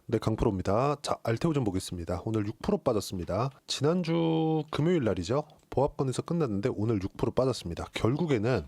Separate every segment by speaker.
Speaker 1: 네, 강프로입니다. 자, 알테오 좀 보겠습니다. 오늘 6% 빠졌습니다. 지난주 금요일 날이죠. 보합권에서 끝났는데 오늘 6% 빠졌습니다. 결국에는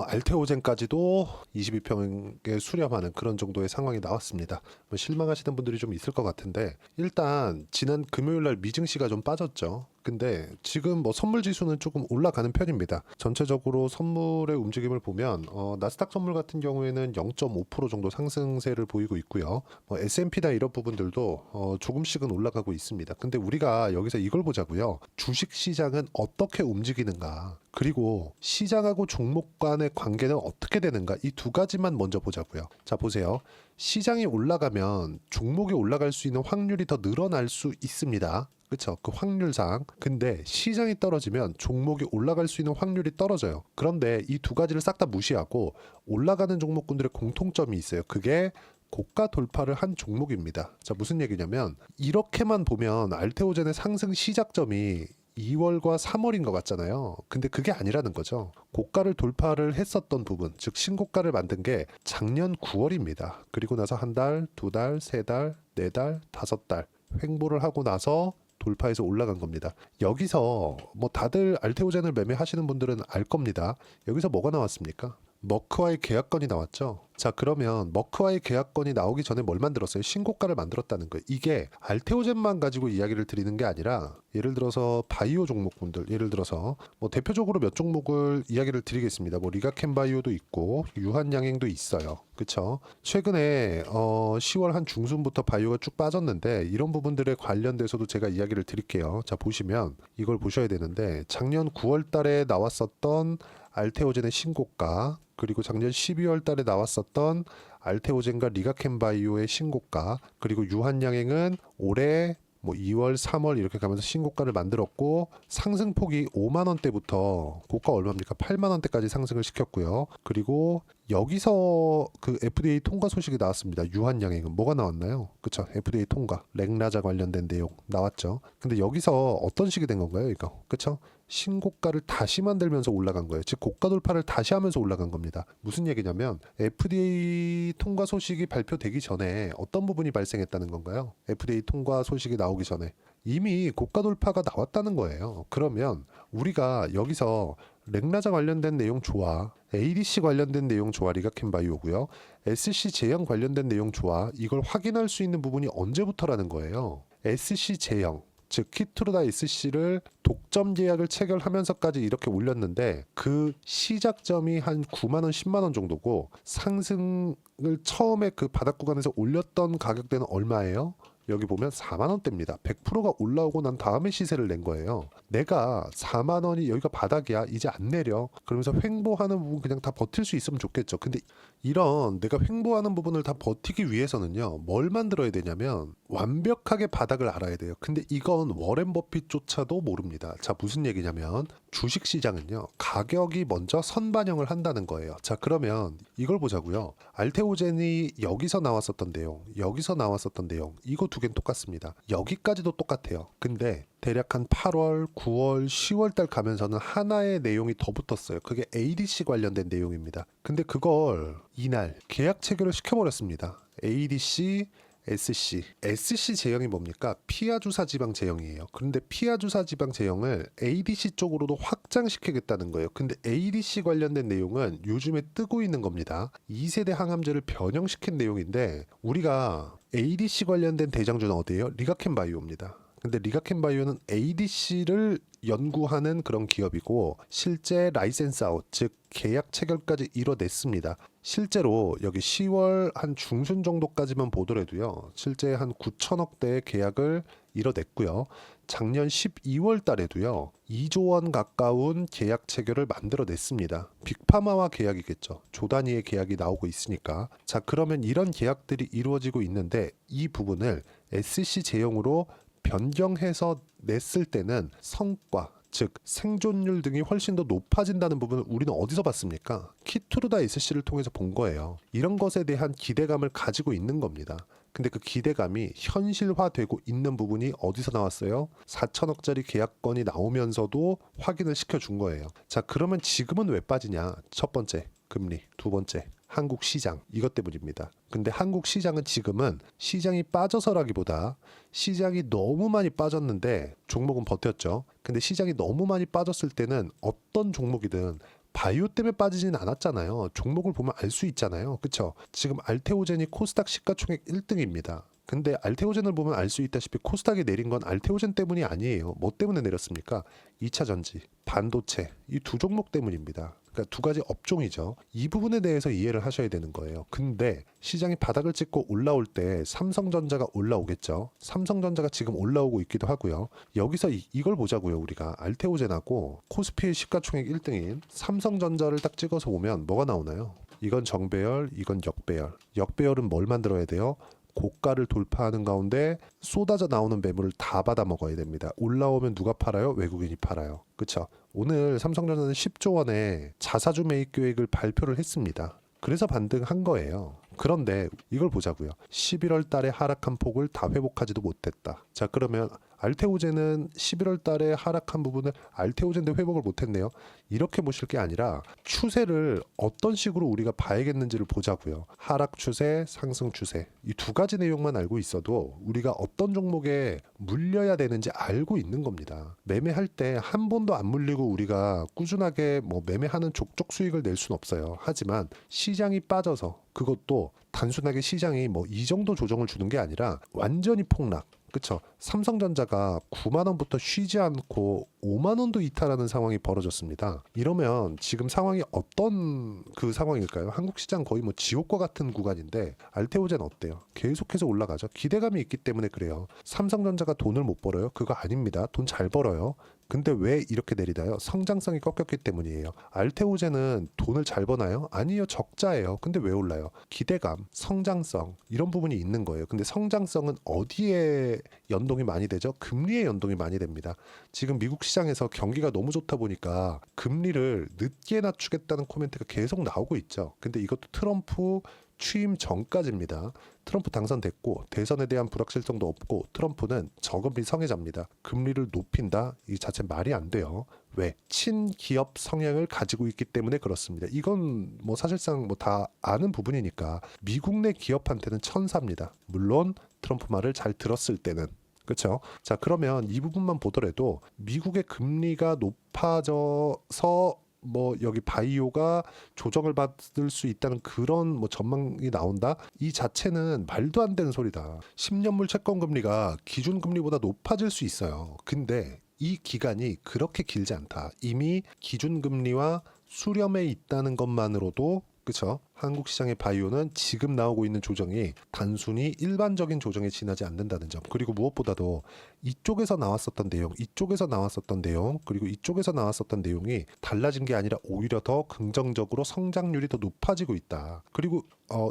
Speaker 1: 알테오젠까지도 22평에 수렴하는 그런 정도의 상황이 나왔습니다. 뭐 실망하시는 분들이 좀 있을 것 같은데 일단 지난 금요일 날 미증시가 좀 빠졌죠. 근데 지금 뭐 선물 지수는 조금 올라가는 편입니다. 전체적으로 선물의 움직임을 보면 나스닥 선물 같은 경우에는 0.5% 정도 상승세를 보이고 있고요. 뭐 S&P나 이런 부분들도 조금씩은 올라가고 있습니다. 근데 우리가 여기서 이걸 보자고요. 주식 시장은 어떻게 움직이는가? 그리고 시장하고 종목 간의 관계는 어떻게 되는가? 이 두 가지만 먼저 보자고요. 자, 보세요. 시장이 올라가면 종목이 올라갈 수 있는 확률이 더 늘어날 수 있습니다. 그렇죠. 그 확률상. 근데 시장이 떨어지면 종목이 올라갈 수 있는 확률이 떨어져요. 그런데 이 두 가지를 싹 다 무시하고 올라가는 종목군들의 공통점이 있어요. 그게 고가 돌파를 한 종목입니다. 자, 무슨 얘기냐면 이렇게만 보면 알테오젠의 상승 시작점이 2월과 3월인 것 같잖아요. 근데 그게 아니라는 거죠. 고가를 돌파를 했었던 부분, 즉 신고가를 만든 게 작년 9월입니다. 그리고 나서 한 달, 두 달, 세 달, 네 달, 다섯 달 횡보를 하고 나서 돌파해서 올라간 겁니다. 여기서 뭐 다들 알테오젠을 매매하시는 분들은 알 겁니다. 여기서 뭐가 나왔습니까? 머크와의 계약건이 나왔죠. 자, 그러면 머크와의 계약건이 나오기 전에 뭘 만들었어요? 신고가를 만들었다는 거예요. 이게 알테오젠만 가지고 이야기를 드리는 게 아니라 예를 들어서 바이오 종목군들, 예를 들어서 뭐 대표적으로 몇 종목을 이야기를 드리겠습니다. 뭐 리가켄바이오도 있고 유한양행도 있어요. 그렇죠? 최근에 10월 한 중순부터 바이오가 쭉 빠졌는데 이런 부분들에 관련돼서도 제가 이야기를 드릴게요. 자, 보시면 이걸 보셔야 되는데 작년 9월 달에 나왔었던 알테오젠의 신고가, 그리고 작년 12월 달에 나왔었던 알테오젠과 리가켄바이오의 신고가, 그리고 유한양행은 올해 뭐 2월, 3월 이렇게 가면서 신고가를 만들었고 상승폭이 5만 원대부터 고가 얼마입니까? 8만 원대까지 상승을 시켰고요. 그리고 여기서 그 FDA 통과 소식이 나왔습니다. 유한양행은 뭐가 나왔나요? 그쵸? FDA 통과, 렉나자 관련된 내용 나왔죠. 근데 여기서 어떤 식이 된 건가요, 이거? 그쵸? 신고가를 다시 만들면서 올라간 거예요. 즉 고가 돌파를 다시 하면서 올라간 겁니다. 무슨 얘기냐면 FDA 통과 소식이 발표되기 전에 어떤 부분이 발생했다는 건가요? FDA 통과 소식이 나오기 전에 이미 고가 돌파가 나왔다는 거예요. 그러면 우리가 여기서 렉나자 관련된 내용 좋아, ADC 관련된 내용 좋아, 리가켄바이오고요. SC 제형 관련된 내용 좋아. 이걸 확인할 수 있는 부분이 언제부터라는 거예요. SC 제형, 즉 키트루다 SC를 독점 계약을 체결하면서까지 이렇게 올렸는데 그 시작점이 한 9만 원, 10만 원 정도고 상승을 처음에 그 바닥 구간에서 올렸던 가격대는 얼마예요? 여기 보면 4만 원대입니다. 100%가 올라오고 난 다음에 시세를 낸 거예요. 내가 4만 원이 여기가 바닥이야. 이제 안 내려. 그러면서 횡보하는 부분 그냥 다 버틸 수 있으면 좋겠죠. 근데 이런 내가 횡보하는 부분을 다 버티기 위해서는요. 뭘 만들어야 되냐면 완벽하게 바닥을 알아야 돼요. 근데 이건 워렌 버핏조차도 모릅니다. 자, 무슨 얘기냐면 주식 시장은요. 가격이 먼저 선반영을 한다는 거예요. 자, 그러면 이걸 보자고요. 알테오젠이 여기서 나왔었던 내용, 여기서 나왔었던 내용, 이거 두 개는 똑같습니다. 여기까지도 똑같아요. 근데 대략 한 8월, 9월, 10월 달 가면서는 하나의 내용이 더 붙었어요. 그게 ADC 관련된 내용입니다. 근데 그걸 이날 계약 체결을 시켜버렸습니다. ADC, SC 제형이 뭡니까? 피하 주사 지방 제형이에요. 그런데 피하 주사 지방 제형을 ADC 쪽으로도 확장시키겠다는 거예요. 근데 ADC 관련된 내용은 요즘에 뜨고 있는 겁니다. 2세대 항암제를 변형시킨 내용인데 우리가 ADC 관련된 대장주는 어디예요? 리가켄바이오입니다. 근데 리가켄바이오는 ADC를 연구하는 그런 기업이고 실제 라이센스 아웃, 즉 계약 체결까지 이뤄냈습니다. 실제로 여기 10월 한 중순 정도까지만 보더라도요. 실제 한 9천억대의 계약을 이뤄냈고요. 작년 12월 달에도요. 2조 원 가까운 계약 체결을 만들어냈습니다. 빅파마와 계약이겠죠. 조 단위의 계약이 나오고 있으니까. 자, 그러면 이런 계약들이 이루어지고 있는데 이 부분을 SC 제형으로 변경해서 냈을 때는 성과, 즉 생존율 등이 훨씬 더 높아진다는 부분을 우리는 어디서 봤습니까? 키트루다 SC를 통해서 본 거예요. 이런 것에 대한 기대감을 가지고 있는 겁니다. 근데 그 기대감이 현실화되고 있는 부분이 어디서 나왔어요? 4천억짜리 계약건이 나오면서도 확인을 시켜준 거예요. 자, 그러면 지금은 왜 빠지냐? 첫 번째, 금리. 두 번째, 한국 시장 이것 때문입니다. 근데 한국 시장은 지금은 시장이 빠져서라기보다 시장이 너무 많이 빠졌는데 종목은 버텼죠. 근데 시장이 너무 많이 빠졌을 때는 어떤 종목이든 바이오 때문에 빠지진 않았잖아요. 종목을 보면 알 수 있잖아요. 그쵸? 지금 알테오젠이 코스닥 시가총액 1등입니다. 근데 알테오젠을 보면 알 수 있다시피 코스닥이 내린 건 알테오젠 때문이 아니에요. 뭐 때문에 내렸습니까? 2차 전지, 반도체 이 두 종목 때문입니다. 그러니까 두 가지 업종이죠. 이 부분에 대해서 이해를 하셔야 되는 거예요. 근데 시장이 바닥을 찍고 올라올 때 삼성전자가 올라오겠죠. 삼성전자가 지금 올라오고 있기도 하고요. 여기서 이걸 보자고요. 우리가 알테오젠하고 코스피의 시가총액 1등인 삼성전자를 딱 찍어서 보면 뭐가 나오나요? 이건 정배열, 이건 역배열. 역배열은 뭘 만들어야 돼요? 고가를 돌파하는 가운데 쏟아져 나오는 매물을 다 받아 먹어야 됩니다. 올라오면 누가 팔아요? 외국인이 팔아요. 그렇죠? 오늘 삼성전자는 10조 원의 자사주 매입 계획을 발표를 했습니다. 그래서 반등한 거예요. 그런데 이걸 보자고요. 11월 달에 하락한 폭을 다 회복하지도 못했다. 자, 그러면 알테오젠은 11월 달에 하락한 부분을 알테오젠도 회복을 못했네요. 이렇게 보실 게 아니라 추세를 어떤 식으로 우리가 봐야겠는지를 보자고요. 하락 추세, 상승 추세 이 두 가지 내용만 알고 있어도 우리가 어떤 종목에 물려야 되는지 알고 있는 겁니다. 매매할 때 한 번도 안 물리고 우리가 꾸준하게 뭐 매매하는 족족 수익을 낼 수는 없어요. 하지만 시장이 빠져서 그것도 단순하게 시장이 뭐 이 정도 조정을 주는 게 아니라 완전히 폭락. 그쵸? 삼성전자가 9만 원부터 쉬지 않고 5만 원도 이탈하는 상황이 벌어졌습니다. 이러면 지금 상황이 어떤 그 상황일까요? 한국 시장 거의 뭐 지옥과 같은 구간인데 알테오젠 어때요? 계속해서 올라가죠. 기대감이 있기 때문에 그래요. 삼성전자가 돈을 못 벌어요? 그거 아닙니다. 돈 잘 벌어요. 근데 왜 이렇게 내리나요? 성장성이 꺾였기 때문이에요. 알테오젠은 돈을 잘 버나요? 아니요, 적자예요. 근데 왜 올라요? 기대감, 성장성 이런 부분이 있는 거예요. 근데 성장성은 어디에 연동이 많이 되죠? 금리에 연동이 많이 됩니다. 지금 미국 시장에서 경기가 너무 좋다 보니까 금리를 늦게 낮추겠다는 코멘트가 계속 나오고 있죠. 근데 이것도 트럼프 취임 전까지입니다. 트럼프 당선됐고 대선에 대한 불확실성도 없고 트럼프는 저금리 성애자입니다. 금리를 높인다? 이 자체 말이 안 돼요. 왜? 친기업 성향을 가지고 있기 때문에 그렇습니다. 이건 뭐 사실상 뭐 다 아는 부분이니까 미국 내 기업한테는 천사입니다. 물론 트럼프 말을 잘 들었을 때는. 그렇죠? 자, 그러면 이 부분만 보더라도 미국의 금리가 높아져서 뭐 여기 바이오가 조정을 받을 수 있다는 그런 뭐 전망이 나온다? 이 자체는 말도 안 되는 소리다. 10년물 채권 금리가 기준 금리보다 높아질 수 있어요. 근데 이 기간이 그렇게 길지 않다. 이미 기준 금리와 수렴에 있다는 것만으로도 그렇죠? 한국 시장의 바이오는 지금 나오고 있는 조정이 단순히 일반적인 조정에 지나지 않는다는 점. 그리고 무엇보다도 이쪽에서 나왔었던 내용, 이쪽에서 나왔었던 내용, 그리고 이쪽에서 나왔었던 내용이 달라진 게 아니라 오히려 더 긍정적으로 성장률이 더 높아지고 있다. 그리고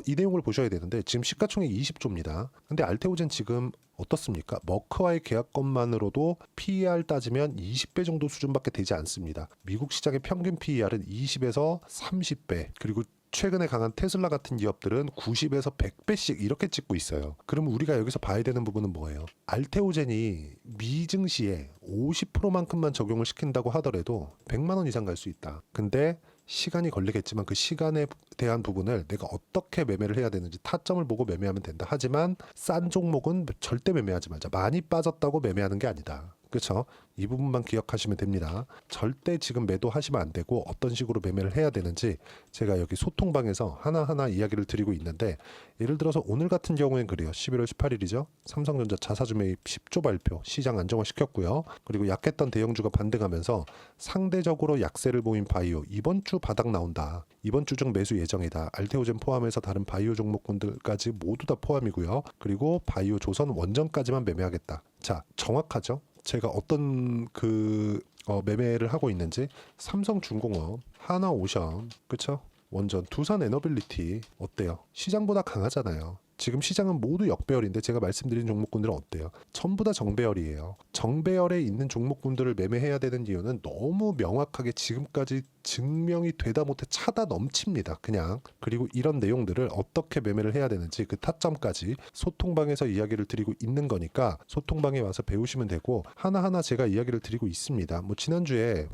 Speaker 1: 이 내용을 보셔야 되는데 지금 시가총액 20조입니다. 근데 알테오젠 지금 어떻습니까? 머크와의 계약권만으로도 PER 따지면 20배 정도 수준밖에 되지 않습니다. 미국 시장의 평균 PER은 20에서 30배, 그리고 최근에 강한 테슬라 같은 기업들은 90에서 100배씩 이렇게 찍고 있어요. 그럼 우리가 여기서 봐야 되는 부분은 뭐예요? 알테오젠이 미증시에 50%만큼만 적용을 시킨다고 하더라도 100만 원 이상 갈 수 있다. 근데 시간이 걸리겠지만 그 시간에 대한 부분을 내가 어떻게 매매를 해야 되는지 타점을 보고 매매하면 된다. 하지만 싼 종목은 절대 매매하지 말자. 많이 빠졌다고 매매하는 게 아니다. 그렇죠? 이 부분만 기억하시면 됩니다. 절대 지금 매도하시면 안 되고 어떤 식으로 매매를 해야 되는지 제가 여기 소통방에서 하나하나 이야기를 드리고 있는데 예를 들어서 오늘 같은 경우엔 그래요. 11월 18일이죠. 삼성전자 자사주 매입 10조 발표 시장 안정화 시켰고요. 그리고 약했던 대형주가 반등하면서 상대적으로 약세를 보인 바이오 이번 주 바닥 나온다. 이번 주 중 매수 예정이다. 알테오젠 포함해서 다른 바이오 종목군들까지 모두 다 포함이고요. 그리고 바이오 조선 원전까지만 매매하겠다. 자, 정확하죠? 제가 어떤 매매를 하고 있는지 삼성중공업, 하나오션, 그쵸? 원전, 두산에너빌리티 어때요? 시장보다 강하잖아요. 지금 시장은 모두 역배열인데 제가 말씀드린 종목군들은 어때요? 전부 다 정배열이에요. 정배열에 있는 종목군들을 매매해야 되는 이유는 너무 명확하게 지금까지 증명이 되다 못해 차다 넘칩니다. 그냥. 그리고 이런 내용들을 어떻게 매매를 해야 되는지 그 타점까지 소통방에서 이야기를 드리고 있는 거니까 소통방에 와서 배우시면 되고, 하나하나 제가 이야기를 드리고 있습니다. 뭐 지난주에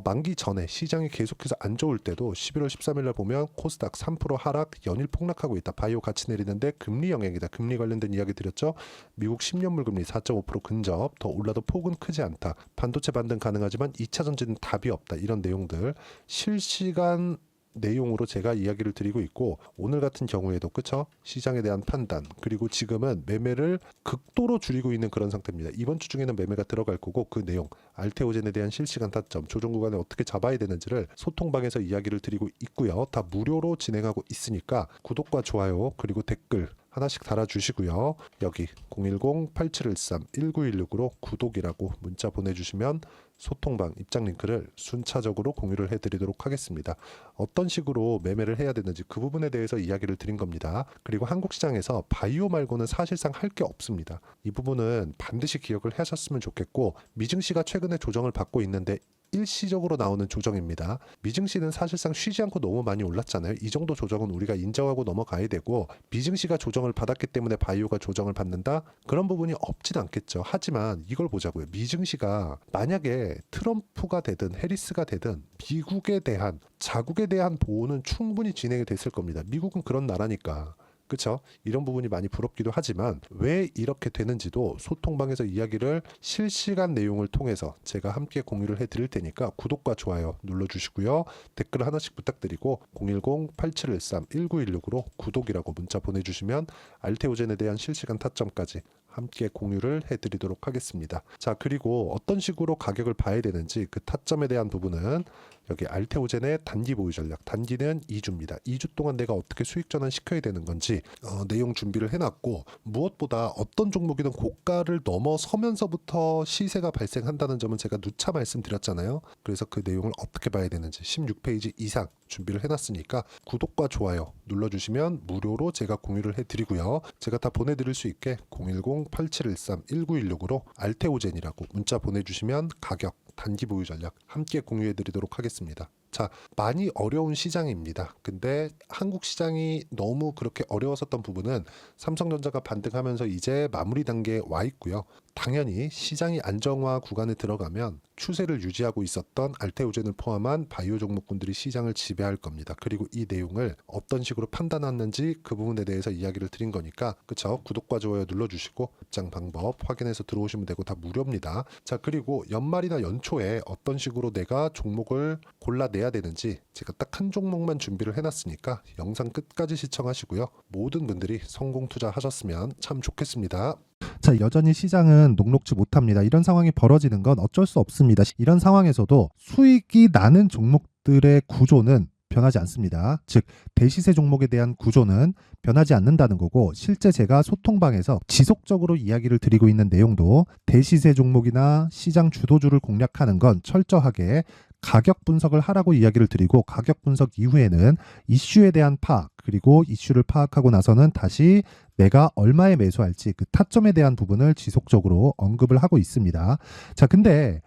Speaker 1: 만기 전에 시장이 계속해서 안 좋을 때도 11월 13일 날 보면 코스닥 3% 하락, 연일 폭락하고 있다. 바이오 같이 내리는데 금리 영향이다. 금리 관련된 이야기 드렸죠. 미국 10년물 금리 4.5% 근접, 더 올라도 폭은 크지 않다. 반도체 반등 가능하지만 2차 전지는 답이 없다. 이런 내용들 실시간 내용으로 제가 이야기를 드리고 있고, 오늘 같은 경우에도 그쵸? 시장에 대한 판단, 그리고 지금은 매매를 극도로 줄이고 있는 그런 상태입니다. 이번 주 중에는 매매가 들어갈 거고, 그 내용 알테오젠에 대한 실시간 타점, 조정 구간에 어떻게 잡아야 되는지를 소통방에서 이야기를 드리고 있고요. 다 무료로 진행하고 있으니까 구독과 좋아요 그리고 댓글 하나씩 달아주시고요. 여기 010-8713-1916으로 구독이라고 문자 보내주시면 소통방 입장 링크를 순차적으로 공유를 해드리도록 하겠습니다. 어떤 식으로 매매를 해야 되는지 그 부분에 대해서 이야기를 드린 겁니다. 그리고 한국 시장에서 바이오 말고는 사실상 할 게 없습니다. 이 부분은 반드시 기억을 하셨으면 좋겠고, 미증시가 최근에 조정을 받고 있는데 일시적으로 나오는 조정입니다. 미증시는 사실상 쉬지 않고 너무 많이 올랐잖아요. 이 정도 조정은 우리가 인정하고 넘어가야 되고, 미증시가 조정을 받았기 때문에 바이오가 조정을 받는다? 그런 부분이 없진 않겠죠. 하지만 이걸 보자고요. 미증시가 만약에 트럼프가 되든 해리스가 되든 미국에 대한, 자국에 대한 보호는 충분히 진행이 됐을 겁니다. 미국은 그런 나라니까. 그렇죠? 이런 부분이 많이 부럽기도 하지만 왜 이렇게 되는지도 소통방에서 이야기를 실시간 내용을 통해서 제가 함께 공유를 해드릴 테니까 구독과 좋아요 눌러주시고요. 댓글 하나씩 부탁드리고 010-8713-1916으로 구독이라고 문자 보내주시면 알테오젠에 대한 실시간 타점까지 함께 공유를 해드리도록 하겠습니다. 자, 그리고 어떤 식으로 가격을 봐야 되는지 그 타점에 대한 부분은 여기 알테오젠의 단기 보유 전략, 단기는 2주입니다. 2주 동안 내가 어떻게 수익 전환 시켜야 되는 건지 내용 준비를 해놨고, 무엇보다 어떤 종목이든 고가를 넘어서면서부터 시세가 발생한다는 점은 제가 누차 말씀드렸잖아요. 그래서 그 내용을 어떻게 봐야 되는지 16페이지 이상 준비를 해놨으니까 구독과 좋아요 눌러주시면 무료로 제가 공유를 해드리고요. 제가 다 보내드릴 수 있게 010-8713-1916으로 알테오젠이라고 문자 보내주시면 가격, 단기 보유 전략 함께 공유해 드리도록 하겠습니다. 자, 많이 어려운 시장입니다. 근데 한국 시장이 너무 그렇게 어려웠었던 부분은 삼성전자가 반등하면서 이제 마무리 단계에 와 있고요. 당연히 시장이 안정화 구간에 들어가면 추세를 유지하고 있었던 알테오젠을 포함한 바이오 종목군들이 시장을 지배할 겁니다. 그리고 이 내용을 어떤 식으로 판단하는지 그 부분에 대해서 이야기를 드린 거니까, 그쵸? 구독과 좋아요 눌러주시고 입장 방법 확인해서 들어오시면 되고 다 무료입니다. 자, 그리고 연말이나 연초에 어떤 식으로 내가 종목을 골라내야 되는지 제가 딱 한 종목만 준비를 해놨으니까 영상 끝까지 시청하시고요. 모든 분들이 성공 투자하셨으면 참 좋겠습니다.
Speaker 2: 자, 여전히 시장은 녹록지 못합니다. 이런 상황이 벌어지는 건 어쩔 수 없습니다. 이런 상황에서도 수익이 나는 종목들의 구조는 변하지 않습니다. 즉, 대시세 종목에 대한 구조는 변하지 않는다는 거고, 실제 제가 소통방에서 지속적으로 이야기를 드리고 있는 내용도 대시세 종목이나 시장 주도주를 공략하는 건 철저하게 가격 분석을 하라고 이야기를 드리고, 가격 분석 이후에는 이슈에 대한 파악, 그리고 이슈를 파악하고 나서는 다시 내가 얼마에 매수할지 그 타점에 대한 부분을 지속적으로 언급을 하고 있습니다. 자, 근데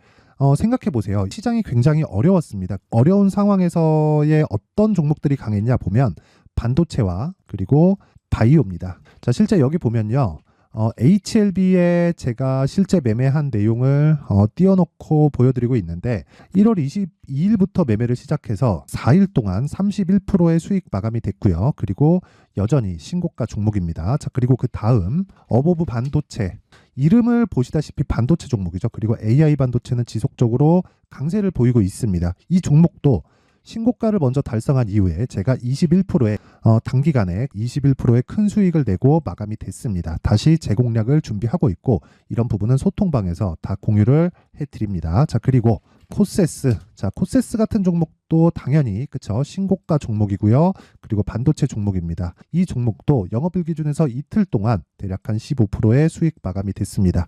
Speaker 2: 생각해 보세요. 시장이 굉장히 어려웠습니다. 어려운 상황에서의 어떤 종목들이 강했냐 보면 반도체와 그리고 바이오입니다. 자, 실제 여기 보면요. HLB에 제가 실제 매매한 내용을 띄워놓고 보여드리고 있는데, 1월 22일부터 매매를 시작해서 4일 동안 31%의 수익 마감이 됐고요. 그리고 여전히 신고가 종목입니다. 자, 그리고 그 다음 어보브 반도체, 이름을 보시다시피 반도체 종목이죠. 그리고 AI 반도체는 지속적으로 강세를 보이고 있습니다. 이 종목도 신고가를 먼저 달성한 이후에 제가 21%의 단기간에 21%의 큰 수익을 내고 마감이 됐습니다. 다시 재공략을 준비하고 있고, 이런 부분은 소통방에서 다 공유를 해드립니다. 자, 그리고 코세스, 자, 코세스 같은 종목 종목도 당연히 그쵸 신고가 종목이고요. 그리고 반도체 종목입니다. 이 종목도 영업일 기준에서 이틀 동안 대략 한 15%의 수익 마감이 됐습니다.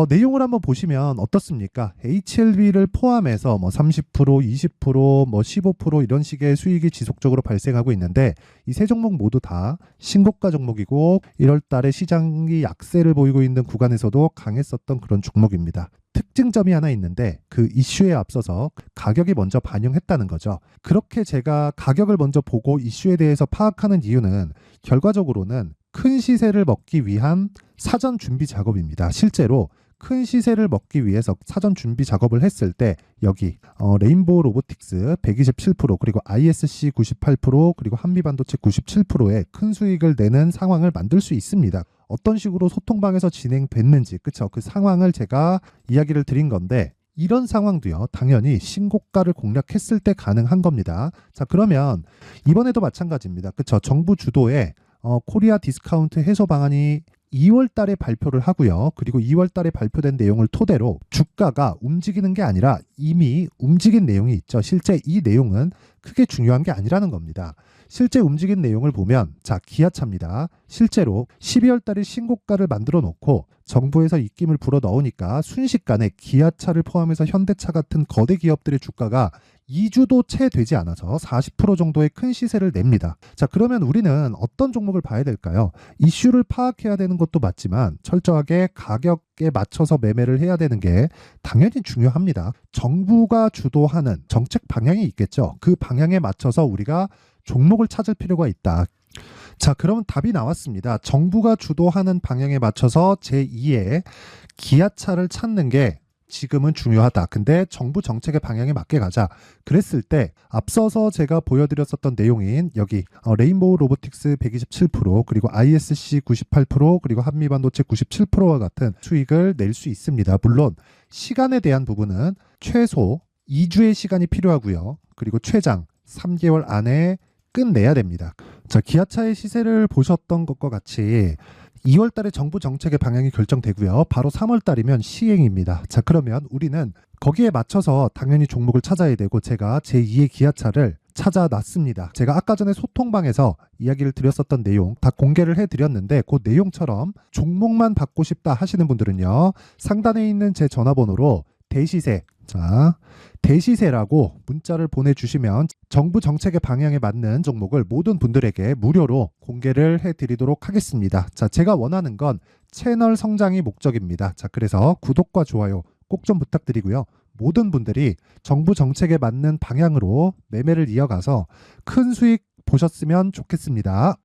Speaker 2: 내용을 한번 보시면 어떻습니까? HLB를 포함해서 뭐 30%, 20%, 뭐 15% 이런 식의 수익이 지속적으로 발생하고 있는데 이 세 종목 모두 다 신고가 종목이고 1월 달에 시장이 약세를 보이고 있는 구간에서도 강했었던 그런 종목입니다. 특징점이 하나 있는데 그 이슈에 앞서서 가격이 먼저 반영했다는 거죠. 그렇게 제가 가격을 먼저 보고 이슈에 대해서 파악하는 이유는 결과적으로는 큰 시세를 먹기 위한 사전 준비 작업입니다. 실제로 큰 시세를 먹기 위해서 사전 준비 작업을 했을 때 여기 레인보우 로보틱스 127% 그리고 ISC 98% 그리고 한미반도체 97%의 큰 수익을 내는 상황을 만들 수 있습니다. 어떤 식으로 소통방에서 진행됐는지 그쵸 그 상황을 제가 이야기를 드린 건데 이런 상황도요 당연히 신고가를 공략했을 때 가능한 겁니다. 자 그러면 이번에도 마찬가지입니다. 그쵸 정부 주도의 코리아 디스카운트 해소 방안이 2월 달에 발표를 하고요. 그리고 2월 달에 발표된 내용을 토대로 주가가 움직이는 게 아니라 이미 움직인 내용이 있죠. 실제 이 내용은 크게 중요한 게 아니라는 겁니다. 실제 움직인 내용을 보면 자 기아차입니다. 실제로 12월 달에 신고가를 만들어 놓고 정부에서 입김을 불어 넣으니까 순식간에 기아차를 포함해서 현대차 같은 거대 기업들의 주가가 2주도 채 되지 않아서 40% 정도의 큰 시세를 냅니다. 자 그러면 우리는 어떤 종목을 봐야 될까요? 이슈를 파악해야 되는 것도 맞지만 철저하게 가격에 맞춰서 매매를 해야 되는 게 당연히 중요합니다. 정부가 주도하는 정책 방향이 있겠죠. 그 방향에 맞춰서 우리가 종목을 찾을 필요가 있다. 자 그러면 답이 나왔습니다. 정부가 주도하는 방향에 맞춰서 제2의 기아차를 찾는 게 지금은 중요하다. 근데 정부 정책의 방향에 맞게 가자. 그랬을 때 앞서서 제가 보여드렸었던 내용인 여기 레인보우 로보틱스 127% 그리고 ISC 98% 그리고 한미반도체 97%와 같은 수익을 낼 수 있습니다. 물론 시간에 대한 부분은 최소 2주의 시간이 필요하고요. 그리고 최장 3개월 안에 끝내야 됩니다. 자, 기아차의 시세를 보셨던 것과 같이 2월 달에 정부 정책의 방향이 결정되고요. 바로 3월 달이면 시행입니다. 자, 그러면 우리는 거기에 맞춰서 당연히 종목을 찾아야 되고 제가 제2의 기아차를 찾아놨습니다. 제가 아까 전에 소통방에서 이야기를 드렸었던 내용 다 공개를 해드렸는데 그 내용처럼 종목만 받고 싶다 하시는 분들은요. 상단에 있는 제 전화번호로 대시세 자 대시세라고 문자를 보내주시면 정부 정책의 방향에 맞는 종목을 모든 분들에게 무료로 공개를 해드리도록 하겠습니다. 자, 제가 원하는 건 채널 성장이 목적입니다. 자, 그래서 구독과 좋아요 꼭 좀 부탁드리고요. 모든 분들이 정부 정책에 맞는 방향으로 매매를 이어가서 큰 수익 보셨으면 좋겠습니다.